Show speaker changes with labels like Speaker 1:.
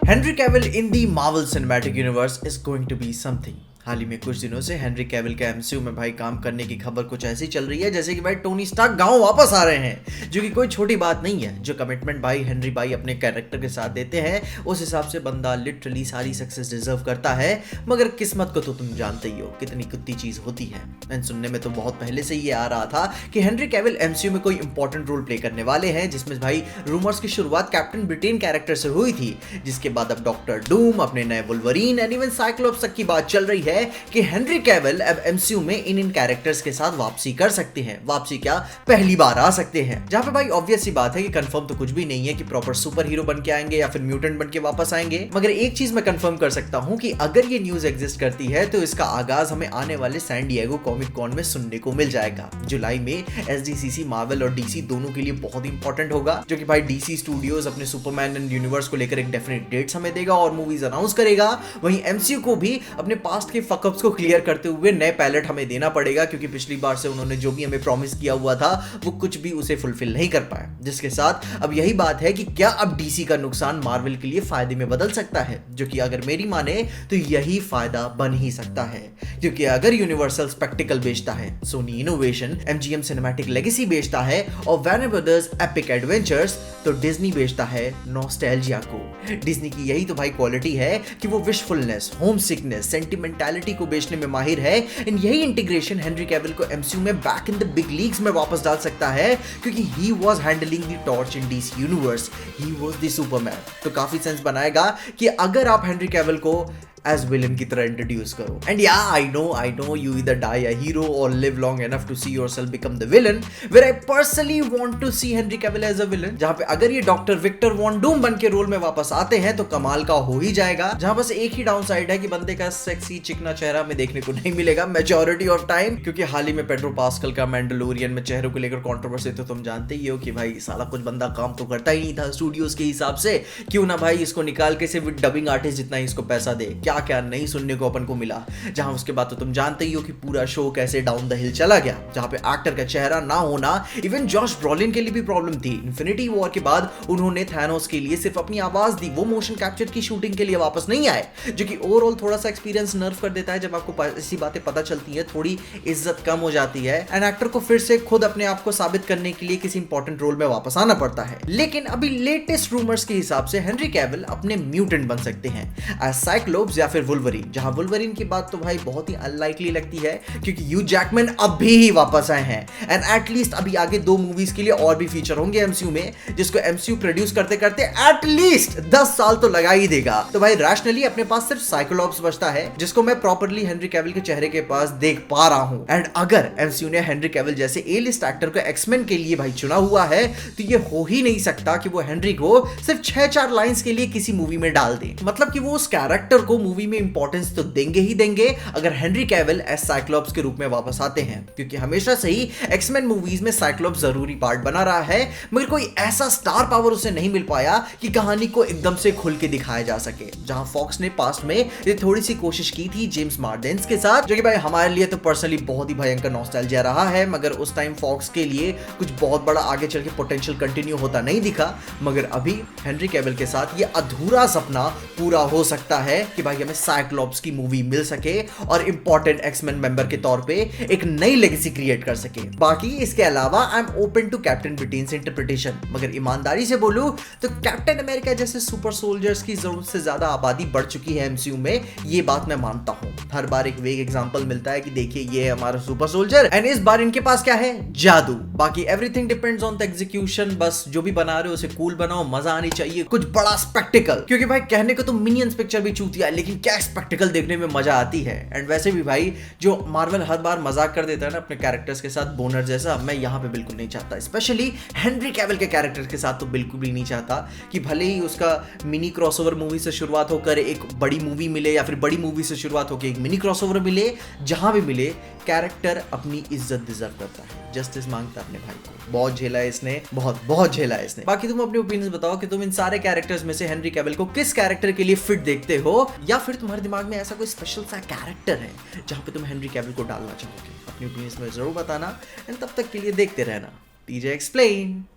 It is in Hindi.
Speaker 1: Henry Cavill in the Marvel Cinematic Universe is going to be something. हाल ही में कुछ दिनों से हेनरी कैविल के एमसीयू में भाई काम करने की खबर कुछ ऐसी चल रही है जैसे कि भाई टोनी स्टार्क गांव वापस आ रहे हैं, जो कि कोई छोटी बात नहीं है। जो कमिटमेंट भाई हेनरी भाई अपने कैरेक्टर के साथ देते हैं उस हिसाब से बंदा लिटरली सारी सक्सेस डिजर्व करता है। मगर किस्मत को तो तुम जानते ही हो कितनी कुत्ती चीज होती है। एंड सुनने में तो बहुत पहले से ये आ रहा था कि हेनरी कैविल एमसीयू में कोई इंपॉर्टेंट रोल प्ले करने वाले हैं, जिसमें भाई रूमर्स की शुरुआत कैप्टन ब्रिटेन कैरेक्टर से हुई थी, जिसके बाद अब डॉक्टर डूम, अपने नए वुल्वरीन एंड इवन साइक्लोप्स तक की बात चल रही है कि हेनरी कैविल अब एमसीयू में इन कैरेक्टर्स के साथ वापसी कर सकते हैं। वापसी क्या, पहली बार आ सकते हैं। जहां पे भाई ऑब्वियस सी बात है कि कंफर्म तो कुछ भी नहीं है कि प्रॉपर सुपर हीरो बन के आएंगे या फिर म्यूटेंट बन के वापस आएंगे। मगर एक चीज मैं कंफर्म कर सकता हूं कि अगर ये न्यूज एग्जिस्ट करती है तो इसका आगाज हमें आने वाले सैन डिएगो कॉमिक कॉन में सुनने को मिल जाएगा। जुलाई में एसडीसीसी मार्वल और डीसी दोनों के लिए बहुत इंपॉर्टेंट होगा, जो कि भाई डीसी स्टूडियोज अपने सुपरमैन एंड यूनिवर्स को लेकर एक डेफिनेट डेट्स हमें देगा और मूवीज अनाउंस करेगा। वहीं एमसीयू को भी अपने पास्ट के फकअप्स को क्लियर करते हुए नए पैलेट हमें देना पड़ेगा, क्योंकि पिछली बार से उन्होंने जो भी हमें प्रॉमिस किया हुआ था वो कुछ भी उसे फुलफिल नहीं कर पाया। जिसके साथ अब यही बात है कि क्या अब डीसी का नुकसान मार्वल के लिए फायदे में बदल सकता है, जो कि अगर मेरी माने तो यही फायदा बन ही सकता है। क्योंकि अगर यूनिवर्सल स्पेक्टिकल बेचता है, Sony innovation MGM cinematic legacy बेचता है और वार्नर ब्रदर्स एपिक एडवेंचर्स, तो डिज्नी बेचता है नॉस्टैल्जिया को। डिज्नी की यही तो भाई क्वालिटी है कि वो विशफुलनेस, होम सिकनेस, सेंटिमेंटालिटी को बेचने में माहिर है। एंड यही इंटीग्रेशन हेनरी कैविल को एमसीयू में back in the big leagues में वापस डाल सकता है, क्योंकि he was handling the torch in DC universe, he was the Superman. तो काफी सेंस बनाएगा कि अगर आप हेनरी कैविल को एज विलन की तरह इंट्रोड्यूस करो। एंड या I know you either die a hero or live long enough to see yourself become the villain, where I personally want to see Henry Cavill as a villain. जहां पे अगर ये डॉक्टर विक्टर वॉन डूम बन के रोल में वापस आते हैं तो कमाल का हो ही जाएगा। जहां बस एक ही डाउन साइड है कि बंदे का सेक्सी चिकना चेहरा में देखने को नहीं मिलेगा मेजॉरिटी ऑफ टाइम, क्योंकि हाल ही में पेड्रो पास्कल का मैंडलोरियन में चेहरों को लेकर कंट्रोवर्सी तो तुम जानते ही हो कि भाई साला कुछ बंदा काम तो करता ही नहीं था स्टूडियोज के हिसाब से। क्यों ना भाई इसको निकाल के सिर्फ डबिंग आर्टिस्ट जितना ही इसको पैसा दे, क्या क्या नहीं सुनने को अपन को मिला। जहां उसके बाद तो तुम जानते ही हो कि पूरा शो कैसे डाउन द हिल चला गया, जहां पे एक्टर का चेहरा ना होना इवन जॉश ब्रॉलिन के लिए भी प्रॉब्लम थी। इन्फिनिटी वॉर के बाद उन्होंने थैनोस के लिए सिर्फ अपनी आवाज दी, वो मोशन कैप्चर की शूटिंग के लिए वापस नहीं आए, जो कि ओवरऑल थोड़ा सा एक्सपीरियंस नर्व कर देता है। जब आपको ऐसी बातें पता चलती है थोड़ी इज्जत कम हो जाती है एंड एक्टर को फिर से खुद अपने आप को साबित करने के लिए किसी इंपॉर्टेंट रोल में वापस आना पड़ता है। लेकिन अभी लेटेस्ट रूमर्स के हिसाब से हेनरी कैविल अपने म्यूटेंट बन सकते हैं एज साइक्लोप्स या फिर वुल्वरीन। जहां वुल्वरीन की बात तो भाई बहुत ही अनलाइकली लगती है, क्योंकि ह्यू जैकमैन अभी ही वापस आए हैं एंड एटलीस्ट अभी आगे 2 मूवीज के लिए और भी फीचर होंगे एमसीयू में, जिसको एमसीयू प्रोड्यूस करते करते एटलीस्ट 10 साल तो लगा ही देगा। तो भाई रैशनली अपने पास सिर्फ साइक्लोप्स बचता है, जिसको मैं प्रॉपर्ली हेनरी कैविल के चेहरे के पास देख पा रहा हूं। एंड अगर एमसीयू ने हेनरी कैविल जैसे ए लिस्ट एक्टर को एक्समैन के लिए भाई चुना हुआ है, तो ये हो ही नहीं सकता कि वो हेनरी को सिर्फ 6-4 लाइंस के लिए किसी मूवी में डाल दे। मतलब कि वो उस कैरेक्टर को मूवी में इंपॉर्टेंस तो देंगे ही देंगे अगर हेनरी कैविल एज साइक्लोप्स के रूप में वापस आते हैं, क्योंकि हमेशा से ही एक्समैन मूवीज में साइक्लोप्स जरूरी पार्ट बना रहा है, मगर कोई ऐसा स्टार पावर उसे नहीं मिल पाया कि कहानी को एकदम से खुल के दिखाया जा सके। जहां फॉक्स ने पास्ट में ये थोड़ी सी कोशिश की थी जेम्स मार्डेंस के साथ, जो कि भाई हमारे लिए तो पर्सनली बहुत ही भयंकर नॉस्टैल्जिया रहा है, मगर उस टाइम फॉक्स के लिए कुछ बहुत बड़ा आगे चल के पोटेंशियल कंटिन्यू होता नहीं दिखा। मगर अभी हेनरी कैविल के साथ ये अधूरा सपना पूरा हो सकता है कि भाई हमें साइक्लोप्स की मूवी मिल सके और इंपॉर्टेंट एक्समैन मेंबर के तौर पे एक नई लेगेसी क्रिएट कर सके। बाकी इसके अलावा I am open to captain Britain's interpretation, मगर ईमानदारी से बोलूं तो कैप्टन अमेरिका जैसे सुपर सोल्जर्स की जरूरत से ज्यादा आबादी बढ़ चुकी है एमसीयू में, ये बात मैं मानता हूं। हर बार एक वेग एग्जांपल मिलता है कि देखिए ये है हमारा सुपर सोल्जर एंड इस बार इनके पास क्या है, जादू। बाकी everything depends on the execution. बस जो भी बना रहे हो उसे कूल बनाओ, मजा आनी चाहिए, कुछ बड़ा स्पेक्टिकल। क्योंकि भाई कहने को तो मिनियंस पिक्चर भी चूतिया है, लेकिन क्या स्पेक्टिकल देखने में मजा आती है। एंड वैसे भी भाई जो मार्वल हर बार मजाक कर देता है ना अपने कैरेक्टर्स के साथ बोनर जैसा, मैं यहाँ पे बिल्कुल नहीं चाहता। स्पेशली हेनरी कैविल के कैरेक्टर के साथ तो बिल्कुल भी नहीं चाहता कि भले ही उसका मिनी क्रॉसओवर मूवी से शुरुआत होकर एक बड़ी मूवी मिले या फिर बड़ी मूवी से शुरुआत होकर एक मिनी क्रॉसओवर मिले, जहां भी मिले कैरेक्टर अपनी इज्जत डिजर्व करता है, जस्टिस मांगता अपने भाई को। बहुत झेला है इसने, बहुत झेला है इसने। बाकी तुम अपने ओपिनियंस बताओ कि तुम इन सारे कैरेक्टर्स में से हेनरी कैविल को किस कैरेक्टर के लिए फिट देखते हो, या फिर तुम्हारे दिमाग में ऐसा कोई स्पेशल सा कैरेक्टर है जहां पे तुम हेनरी कैविल को डालना चाहोगे। अपनी ओपिनियंस में जरूर बताना एंड तब तक के लिए देखते रहना टीजे एक्सप्लेन।